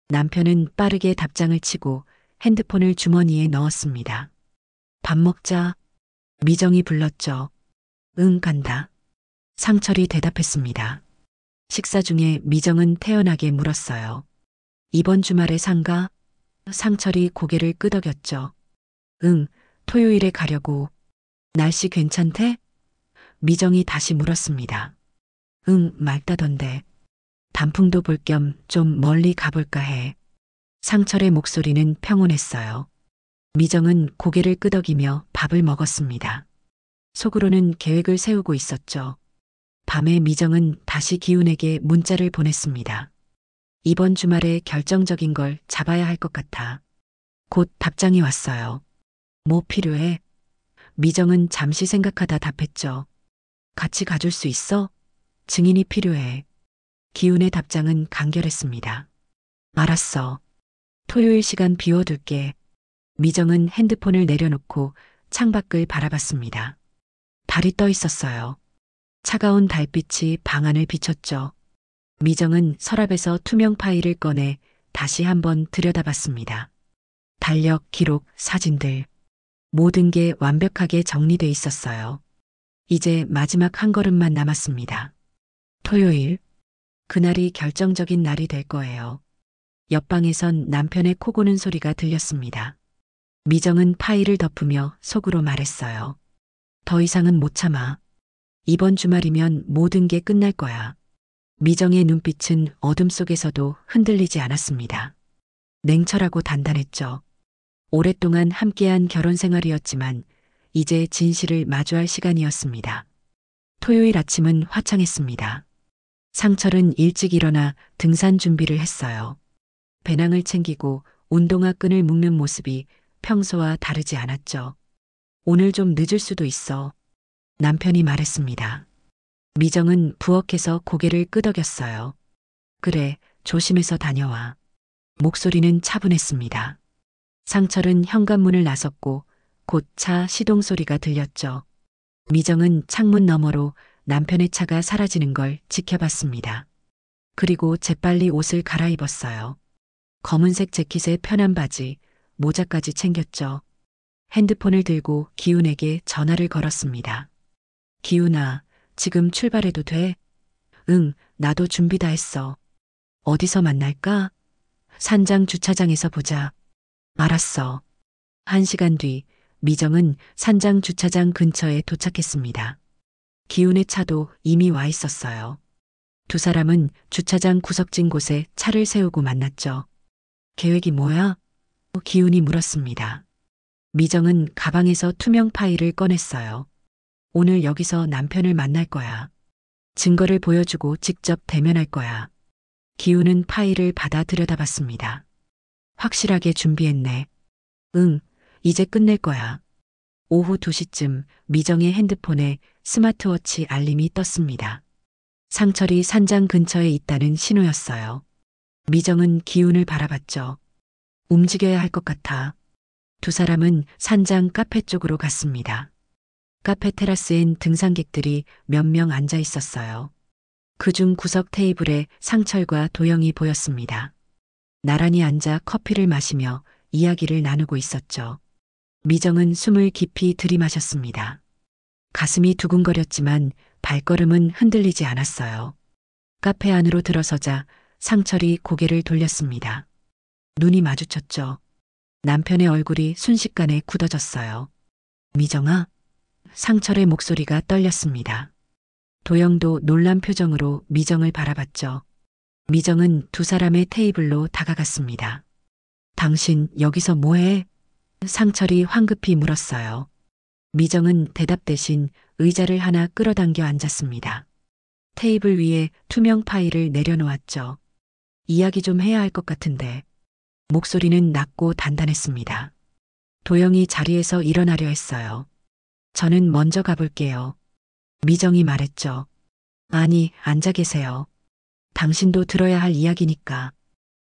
남편은 빠르게 답장을 치고 핸드폰을 주머니에 넣었습니다. 밥 먹자. 미정이 불렀죠. 응, 간다. 상철이 대답했습니다. 식사 중에 미정은 태연하게 물었어요. 이번 주말에 상가? 상철이 고개를 끄덕였죠. 응, 토요일에 가려고. 날씨 괜찮대? 미정이 다시 물었습니다. 응, 맑다던데. 단풍도 볼 겸 좀 멀리 가볼까 해. 상철의 목소리는 평온했어요. 미정은 고개를 끄덕이며 밥을 먹었습니다. 속으로는 계획을 세우고 있었죠. 밤에 미정은 다시 기훈에게 문자를 보냈습니다. 이번 주말에 결정적인 걸 잡아야 할 것 같아. 곧 답장이 왔어요. 뭐 필요해? 미정은 잠시 생각하다 답했죠. 같이 가줄 수 있어? 증인이 필요해. 기훈의 답장은 간결했습니다. 알았어. 토요일 시간 비워둘게. 미정은 핸드폰을 내려놓고 창밖을 바라봤습니다. 달이 떠 있었어요. 차가운 달빛이 방 안을 비췄죠. 미정은 서랍에서 투명 파일을 꺼내 다시 한번 들여다봤습니다. 달력, 기록, 사진들. 모든 게 완벽하게 정리돼 있었어요. 이제 마지막 한 걸음만 남았습니다. 토요일. 그날이 결정적인 날이 될 거예요. 옆방에선 남편의 코 고는 소리가 들렸습니다. 미정은 파일을 덮으며 속으로 말했어요. 더 이상은 못 참아. 이번 주말이면 모든 게 끝날 거야. 미정의 눈빛은 어둠 속에서도 흔들리지 않았습니다. 냉철하고 단단했죠. 오랫동안 함께한 결혼 생활이었지만 이제 진실을 마주할 시간이었습니다. 토요일 아침은 화창했습니다. 상철은 일찍 일어나 등산 준비를 했어요. 배낭을 챙기고 운동화 끈을 묶는 모습이 평소와 다르지 않았죠. 오늘 좀 늦을 수도 있어. 남편이 말했습니다. 미정은 부엌에서 고개를 끄덕였어요. 그래, 조심해서 다녀와. 목소리는 차분했습니다. 상철은 현관문을 나섰고 곧 차 시동 소리가 들렸죠. 미정은 창문 너머로 남편의 차가 사라지는 걸 지켜봤습니다. 그리고 재빨리 옷을 갈아입었어요. 검은색 재킷에 편한 바지, 모자까지 챙겼죠. 핸드폰을 들고 기훈에게 전화를 걸었습니다. 기훈아, 지금 출발해도 돼? 응, 나도 준비 다 했어. 어디서 만날까? 산장 주차장에서 보자. 알았어. 1시간 뒤, 미정은 산장 주차장 근처에 도착했습니다. 기훈의 차도 이미 와 있었어요. 두 사람은 주차장 구석진 곳에 차를 세우고 만났죠. 계획이 뭐야? 기훈이 물었습니다. 미정은 가방에서 투명 파일을 꺼냈어요. 오늘 여기서 남편을 만날 거야. 증거를 보여주고 직접 대면할 거야. 기훈은 파일을 받아 들여다봤습니다. 확실하게 준비했네. 응, 이제 끝낼 거야. 오후 2시쯤 미정의 핸드폰에 스마트워치 알림이 떴습니다. 상철이 산장 근처에 있다는 신호였어요. 미정은 기훈을 바라봤죠. 움직여야 할 것 같아. 두 사람은 산장 카페 쪽으로 갔습니다. 카페 테라스엔 등산객들이 몇 명 앉아 있었어요. 그중 구석 테이블에 상철과 도영이 보였습니다. 나란히 앉아 커피를 마시며 이야기를 나누고 있었죠. 미정은 숨을 깊이 들이마셨습니다. 가슴이 두근거렸지만 발걸음은 흔들리지 않았어요. 카페 안으로 들어서자 상철이 고개를 돌렸습니다. 눈이 마주쳤죠. 남편의 얼굴이 순식간에 굳어졌어요. 미정아? 상철의 목소리가 떨렸습니다. 도영도 놀란 표정으로 미정을 바라봤죠. 미정은 두 사람의 테이블로 다가갔습니다. 당신 여기서 뭐해? 상철이 황급히 물었어요. 미정은 대답 대신 의자를 하나 끌어당겨 앉았습니다. 테이블 위에 투명 파일을 내려놓았죠. 이야기 좀 해야 할 것 같은데. 목소리는 낮고 단단했습니다. 도영이 자리에서 일어나려 했어요. 저는 먼저 가볼게요. 미정이 말했죠. 아니, 앉아 계세요. 당신도 들어야 할 이야기니까.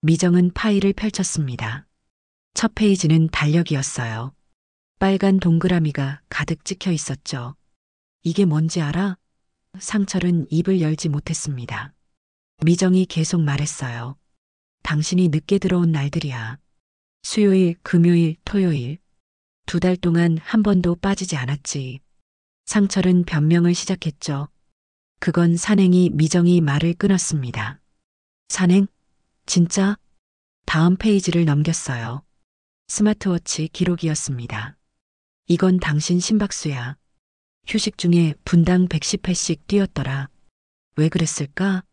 미정은 파일을 펼쳤습니다. 첫 페이지는 달력이었어요. 빨간 동그라미가 가득 찍혀 있었죠. 이게 뭔지 알아? 상철은 입을 열지 못했습니다. 미정이 계속 말했어요. 당신이 늦게 들어온 날들이야. 수요일, 금요일, 토요일. 2달 동안 한 번도 빠지지 않았지. 상철은 변명을 시작했죠. 그건 산행이 미정이 말을 끊었습니다. 산행? 진짜? 다음 페이지를 넘겼어요. 스마트워치 기록이었습니다. 이건 당신 심박수야. 휴식 중에 분당 110회씩 뛰었더라. 왜 그랬을까?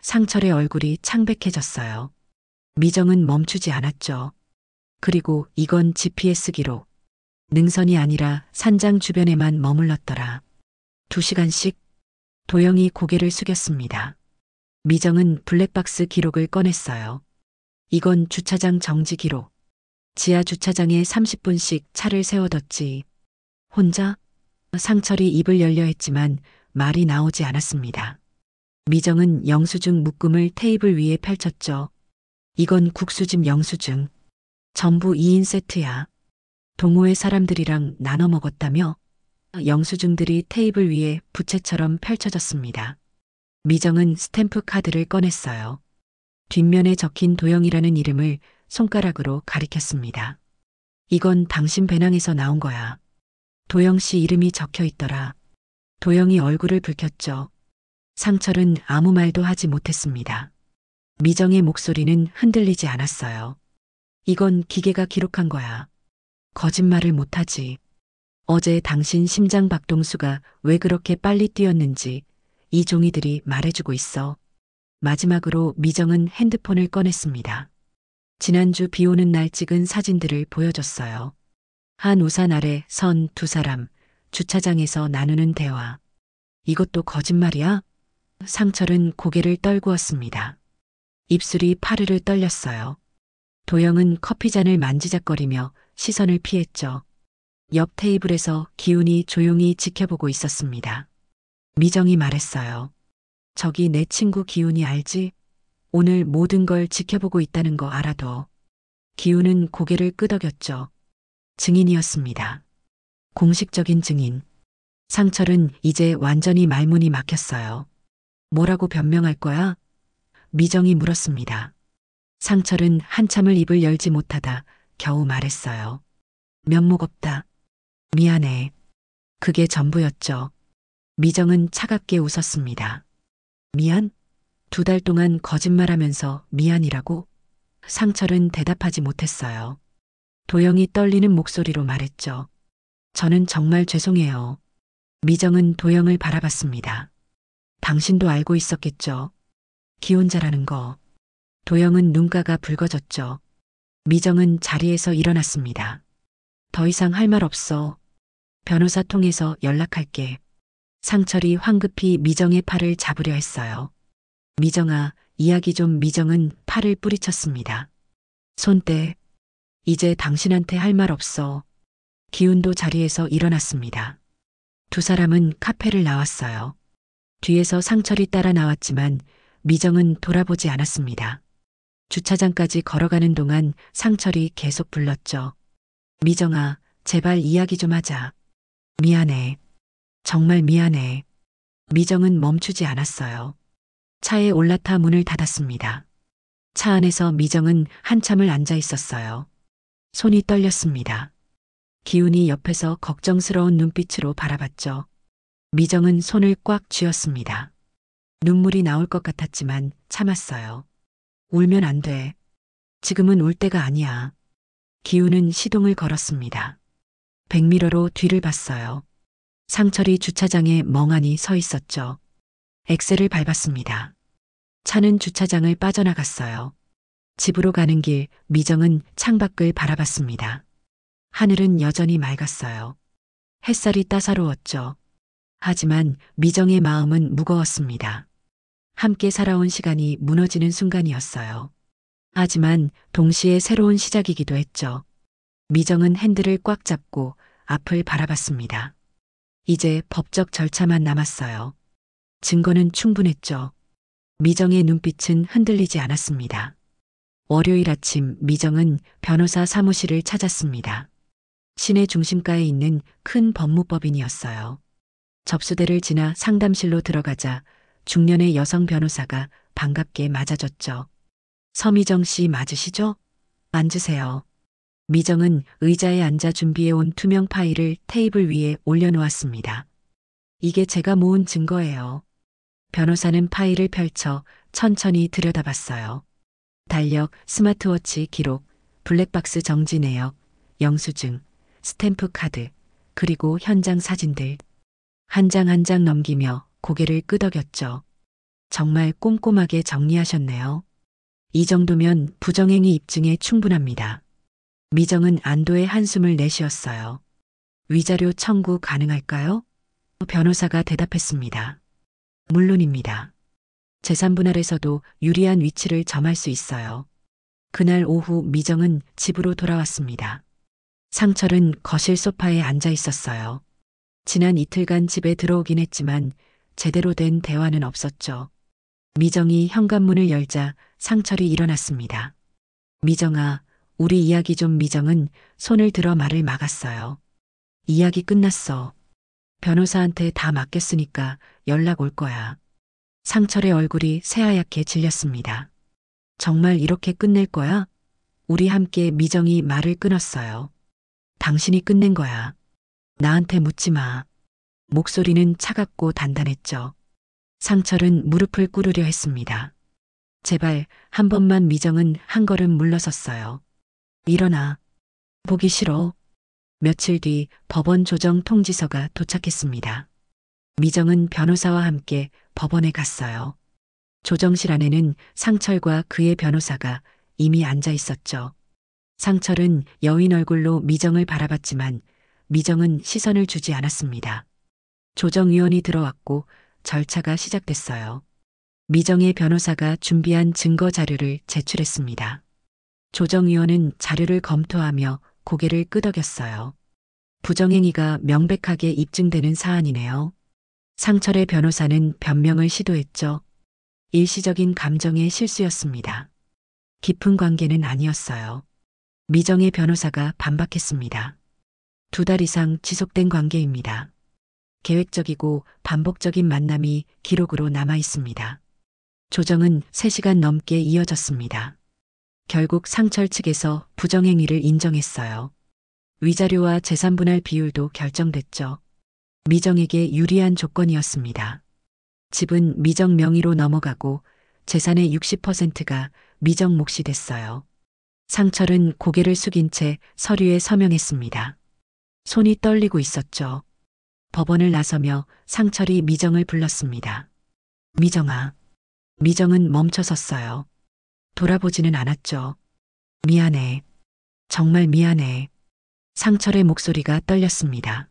상철의 얼굴이 창백해졌어요. 미정은 멈추지 않았죠. 그리고 이건 GPS 기록. 능선이 아니라 산장 주변에만 머물렀더라. 2시간씩? 도영이 고개를 숙였습니다. 미정은 블랙박스 기록을 꺼냈어요. 이건 주차장 정지 기록. 지하 주차장에 30분씩 차를 세워뒀지. 혼자? 상철이 입을 열려 했지만 말이 나오지 않았습니다. 미정은 영수증 묶음을 테이블 위에 펼쳤죠. 이건 국수집 영수증. 전부 2인 세트야. 동호회 사람들이랑 나눠 먹었다며? 영수증들이 테이블 위에 부채처럼 펼쳐졌습니다. 미정은 스탬프 카드를 꺼냈어요. 뒷면에 적힌 도영이라는 이름을 손가락으로 가리켰습니다. 이건 당신 배낭에서 나온 거야. 도영 씨 이름이 적혀 있더라. 도영이 얼굴을 붉혔죠. 상철은 아무 말도 하지 못했습니다. 미정의 목소리는 흔들리지 않았어요. 이건 기계가 기록한 거야. 거짓말을 못하지. 어제 당신 심장 박동수가 왜 그렇게 빨리 뛰었는지 이 종이들이 말해주고 있어. 마지막으로 미정은 핸드폰을 꺼냈습니다. 지난주 비 오는 날 찍은 사진들을 보여줬어요. 한 우산 아래 선 두 사람, 주차장에서 나누는 대화. 이것도 거짓말이야? 상철은 고개를 떨구었습니다. 입술이 파르르 떨렸어요. 도영은 커피잔을 만지작거리며 시선을 피했죠. 옆 테이블에서 기훈이 조용히 지켜보고 있었습니다. 미정이 말했어요. 저기 내 친구 기훈이 알지? 오늘 모든 걸 지켜보고 있다는 거 알아둬. 기훈은 고개를 끄덕였죠. 증인이었습니다. 공식적인 증인. 상철은 이제 완전히 말문이 막혔어요. 뭐라고 변명할 거야? 미정이 물었습니다. 상철은 한참을 입을 열지 못하다 겨우 말했어요. 면목 없다. 미안해. 그게 전부였죠. 미정은 차갑게 웃었습니다. 미안? 2달 동안 거짓말하면서 미안이라고? 상철은 대답하지 못했어요. 도영이 떨리는 목소리로 말했죠. 저는 정말 죄송해요. 미정은 도영을 바라봤습니다. 당신도 알고 있었겠죠. 기혼자라는 거. 도영은 눈가가 붉어졌죠. 미정은 자리에서 일어났습니다. 더 이상 할 말 없어. 변호사 통해서 연락할게. 상철이 황급히 미정의 팔을 잡으려 했어요. 미정아, 이야기 좀. 미정은 팔을 뿌리쳤습니다. 손 떼. 이제 당신한테 할 말 없어. 기훈도 자리에서 일어났습니다. 2 사람은 카페를 나왔어요. 뒤에서 상철이 따라 나왔지만 미정은 돌아보지 않았습니다. 주차장까지 걸어가는 동안 상철이 계속 불렀죠. 미정아, 제발 이야기 좀 하자. 미안해. 정말 미안해. 미정은 멈추지 않았어요. 차에 올라타 문을 닫았습니다. 차 안에서 미정은 한참을 앉아 있었어요. 손이 떨렸습니다. 기훈이 옆에서 걱정스러운 눈빛으로 바라봤죠. 미정은 손을 꽉 쥐었습니다. 눈물이 나올 것 같았지만 참았어요. 울면 안 돼. 지금은 울 때가 아니야. 기훈은 시동을 걸었습니다. 백미러로 뒤를 봤어요. 상철이 주차장에 멍하니 서 있었죠. 엑셀을 밟았습니다. 차는 주차장을 빠져나갔어요. 집으로 가는 길 미정은 창밖을 바라봤습니다. 하늘은 여전히 맑았어요. 햇살이 따사로웠죠. 하지만 미정의 마음은 무거웠습니다. 함께 살아온 시간이 무너지는 순간이었어요. 하지만 동시에 새로운 시작이기도 했죠. 미정은 핸들을 꽉 잡고 앞을 바라봤습니다. 이제 법적 절차만 남았어요. 증거는 충분했죠. 미정의 눈빛은 흔들리지 않았습니다. 월요일 아침 미정은 변호사 사무실을 찾았습니다. 시내 중심가에 있는 큰 법무법인이었어요. 접수대를 지나 상담실로 들어가자 중년의 여성 변호사가 반갑게 맞아줬죠. 서미정 씨 맞으시죠? 앉으세요. 미정은 의자에 앉아 준비해온 투명 파일을 테이블 위에 올려놓았습니다. 이게 제가 모은 증거예요. 변호사는 파일을 펼쳐 천천히 들여다봤어요. 달력, 스마트워치 기록, 블랙박스 정지 내역, 영수증, 스탬프 카드, 그리고 현장 사진들. 한 장 한 장 넘기며 고개를 끄덕였죠. 정말 꼼꼼하게 정리하셨네요. 이 정도면 부정행위 입증에 충분합니다. 미정은 안도의 한숨을 내쉬었어요. 위자료 청구 가능할까요? 변호사가 대답했습니다. 물론입니다. 재산분할에서도 유리한 위치를 점할 수 있어요. 그날 오후 미정은 집으로 돌아왔습니다. 상철은 거실 소파에 앉아 있었어요. 지난 이틀간 집에 들어오긴 했지만 제대로 된 대화는 없었죠. 미정이 현관문을 열자 상철이 일어났습니다. 미정아, 우리 이야기 좀. 미정은 손을 들어 말을 막았어요. 이야기 끝났어. 변호사한테 다 맡겼으니까 연락 올 거야. 상철의 얼굴이 새하얗게 질렸습니다. 정말 이렇게 끝낼 거야? 우리 함께. 미정이 말을 끊었어요. 당신이 끝낸 거야. 나한테 묻지 마. 목소리는 차갑고 단단했죠. 상철은 무릎을 꿇으려 했습니다. 제발 한 번만. 미정은 한 걸음 물러섰어요. 일어나. 보기 싫어. 며칠 뒤 법원 조정 통지서가 도착했습니다. 미정은 변호사와 함께 법원에 갔어요. 조정실 안에는 상철과 그의 변호사가 이미 앉아 있었죠. 상철은 여인 얼굴로 미정을 바라봤지만 미정은 시선을 주지 않았습니다. 조정위원이 들어왔고 절차가 시작됐어요. 미정의 변호사가 준비한 증거 자료를 제출했습니다. 조정위원은 자료를 검토하며 고개를 끄덕였어요. 부정행위가 명백하게 입증되는 사안이네요. 상철의 변호사는 변명을 시도했죠. 일시적인 감정의 실수였습니다. 깊은 관계는 아니었어요. 미정의 변호사가 반박했습니다. 2달 이상 지속된 관계입니다. 계획적이고 반복적인 만남이 기록으로 남아 있습니다. 조정은 3시간 넘게 이어졌습니다. 결국 상철 측에서 부정행위를 인정했어요. 위자료와 재산분할 비율도 결정됐죠. 미정에게 유리한 조건이었습니다. 집은 미정 명의로 넘어가고 재산의 60%가 미정 몫이 됐어요. 상철은 고개를 숙인 채 서류에 서명했습니다. 손이 떨리고 있었죠. 법원을 나서며 상철이 미정을 불렀습니다. 미정아. 미정은 멈춰섰어요. 돌아보지는 않았죠. 미안해. 정말 미안해. 상철의 목소리가 떨렸습니다.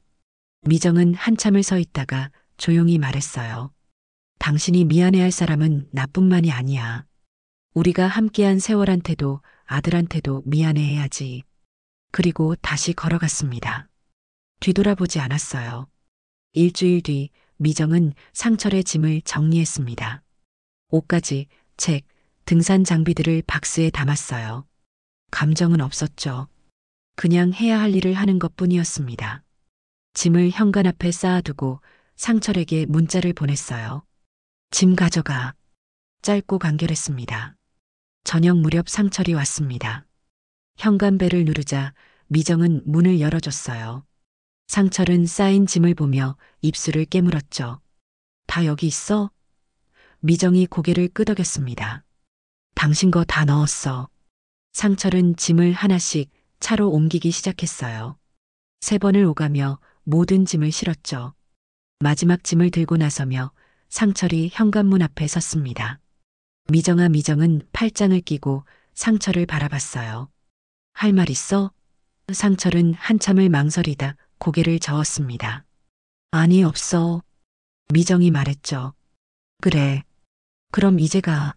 미정은 한참을 서 있다가 조용히 말했어요. 당신이 미안해할 사람은 나뿐만이 아니야. 우리가 함께한 세월한테도 아들한테도 미안해해야지. 그리고 다시 걸어갔습니다. 뒤돌아보지 않았어요. 일주일 뒤 미정은 상철의 짐을 정리했습니다. 옷가지, 책, 등산 장비들을 박스에 담았어요. 감정은 없었죠. 그냥 해야 할 일을 하는 것뿐이었습니다. 짐을 현관 앞에 쌓아두고 상철에게 문자를 보냈어요. 짐 가져가. 짧고 간결했습니다. 저녁 무렵 상철이 왔습니다. 현관벨을 누르자 미정은 문을 열어줬어요. 상철은 쌓인 짐을 보며 입술을 깨물었죠. 다 여기 있어? 미정이 고개를 끄덕였습니다. 당신 거 다 넣었어. 상철은 짐을 하나씩 차로 옮기기 시작했어요. 3번을 오가며 모든 짐을 실었죠. 마지막 짐을 들고 나서며 상철이 현관문 앞에 섰습니다. 미정아. 미정은 팔짱을 끼고 상철을 바라봤어요. 할 말 있어? 상철은 한참을 망설이다 고개를 저었습니다. 아니, 없어. 미정이 말했죠. 그래. 그럼 이제 가.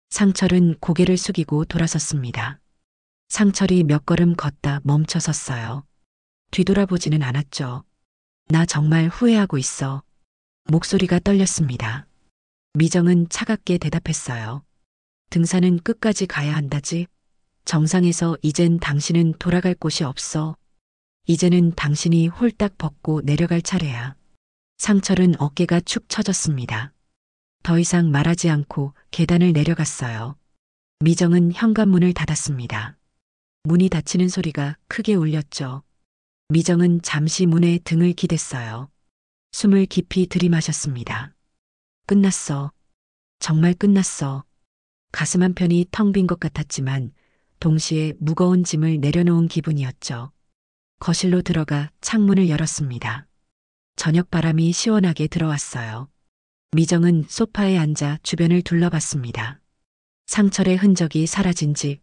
상철은 고개를 숙이고 돌아섰습니다. 상철이 몇 걸음 걷다 멈춰 섰어요. 뒤돌아보지는 않았죠. 나 정말 후회하고 있어. 목소리가 떨렸습니다. 미정은 차갑게 대답했어요. 등산은 끝까지 가야 한다지. 정상에서 이젠 당신은 돌아갈 곳이 없어. 이제는 당신이 홀딱 벗고 내려갈 차례야. 상철은 어깨가 축 처졌습니다. 더 이상 말하지 않고 계단을 내려갔어요. 미정은 현관문을 닫았습니다. 문이 닫히는 소리가 크게 울렸죠. 미정은 잠시 문에 등을 기댔어요. 숨을 깊이 들이마셨습니다. 끝났어. 정말 끝났어. 가슴 한편이 텅 빈 것 같았지만 동시에 무거운 짐을 내려놓은 기분이었죠. 거실로 들어가 창문을 열었습니다. 저녁 바람이 시원하게 들어왔어요. 미정은 소파에 앉아 주변을 둘러봤습니다. 상철의 흔적이 사라진 집.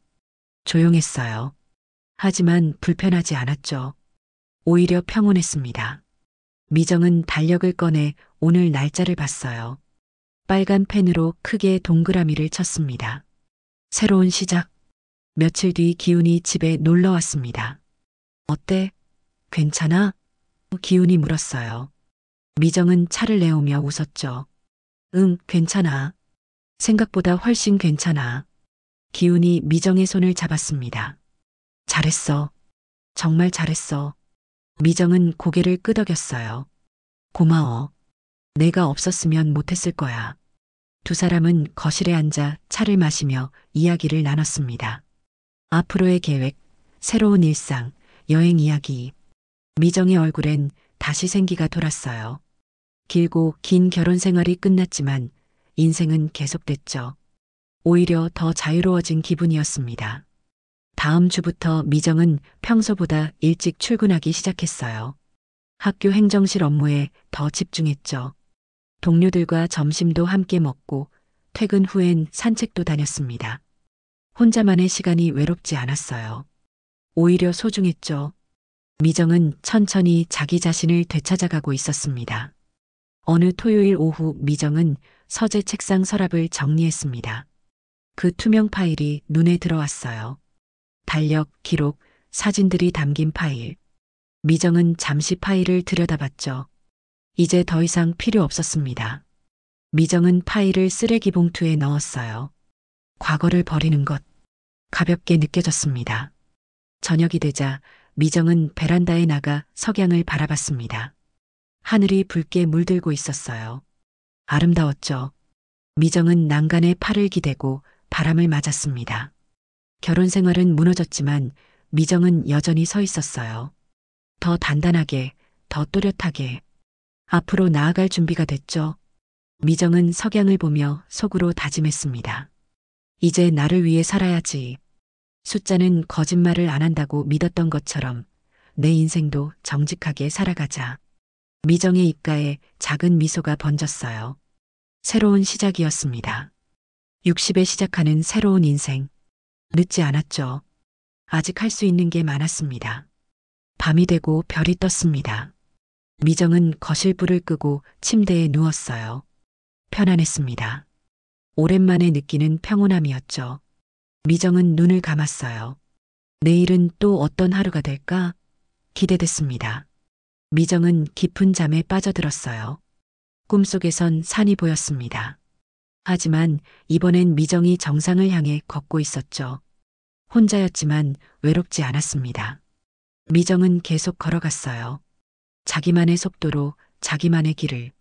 조용했어요. 하지만 불편하지 않았죠. 오히려 평온했습니다. 미정은 달력을 꺼내 오늘 날짜를 봤어요. 빨간 펜으로 크게 동그라미를 쳤습니다. 새로운 시작. 며칠 뒤 기훈이 집에 놀러 왔습니다. 어때? 괜찮아? 기훈이 물었어요. 미정은 차를 내오며 웃었죠. 응, 괜찮아. 생각보다 훨씬 괜찮아. 기훈이 미정의 손을 잡았습니다. 잘했어. 정말 잘했어. 미정은 고개를 끄덕였어요. 고마워. 내가 없었으면 못했을 거야. 2 사람은 거실에 앉아 차를 마시며 이야기를 나눴습니다. 앞으로의 계획, 새로운 일상, 여행 이야기. 미정의 얼굴엔 다시 생기가 돌았어요. 길고 긴 결혼 생활이 끝났지만 인생은 계속됐죠. 오히려 더 자유로워진 기분이었습니다. 다음 주부터 미정은 평소보다 일찍 출근하기 시작했어요. 학교 행정실 업무에 더 집중했죠. 동료들과 점심도 함께 먹고 퇴근 후엔 산책도 다녔습니다. 혼자만의 시간이 외롭지 않았어요. 오히려 소중했죠. 미정은 천천히 자기 자신을 되찾아가고 있었습니다. 어느 토요일 오후 미정은 서재 책상 서랍을 정리했습니다. 그 투명 파일이 눈에 들어왔어요. 달력, 기록, 사진들이 담긴 파일. 미정은 잠시 파일을 들여다봤죠. 이제 더 이상 필요 없었습니다. 미정은 파일을 쓰레기 봉투에 넣었어요. 과거를 버리는 것, 가볍게 느껴졌습니다. 저녁이 되자 미정은 베란다에 나가 석양을 바라봤습니다. 하늘이 붉게 물들고 있었어요. 아름다웠죠. 미정은 난간에 팔을 기대고 바람을 맞았습니다. 결혼 생활은 무너졌지만 미정은 여전히 서 있었어요. 더 단단하게, 더 또렷하게. 앞으로 나아갈 준비가 됐죠. 미정은 석양을 보며 속으로 다짐했습니다. 이제 나를 위해 살아야지. 숫자는 거짓말을 안 한다고 믿었던 것처럼 내 인생도 정직하게 살아가자. 미정의 입가에 작은 미소가 번졌어요. 새로운 시작이었습니다. 60에 시작하는 새로운 인생. 늦지 않았죠. 아직 할 수 있는 게 많았습니다. 밤이 되고 별이 떴습니다. 미정은 거실 불을 끄고 침대에 누웠어요. 편안했습니다. 오랜만에 느끼는 평온함이었죠. 미정은 눈을 감았어요. 내일은 또 어떤 하루가 될까? 기대됐습니다. 미정은 깊은 잠에 빠져들었어요. 꿈속에선 산이 보였습니다. 하지만 이번엔 미정이 정상을 향해 걷고 있었죠. 혼자였지만 외롭지 않았습니다. 미정은 계속 걸어갔어요. 자기만의 속도로 자기만의 길을.